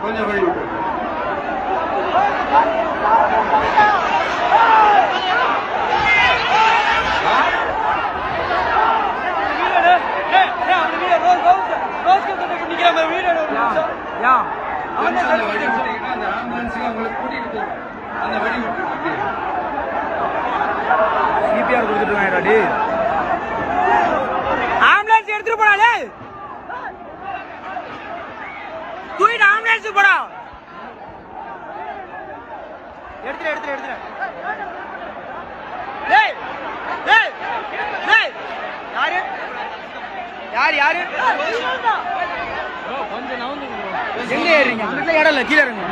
கொஞ்சம் வழி விட்டு அந்த ஆம்புலன்ஸுக்கு அவங்களை கூட்டிட்டு போகும் அந்த வழி விட்டு சிபிஆர் கொடுத்துட்டு ஆம்புலன்ஸ் எடுத்துட்டு போறாளே தூக்கிட்டு ஆம்புலன்ஸ் போடா எடுத்துரு டேய் டேய் டேய் யாரு கொஞ்சம் நவுந்து எங்க ஏறீங்க இடம் இல்ல கீழே இருங்க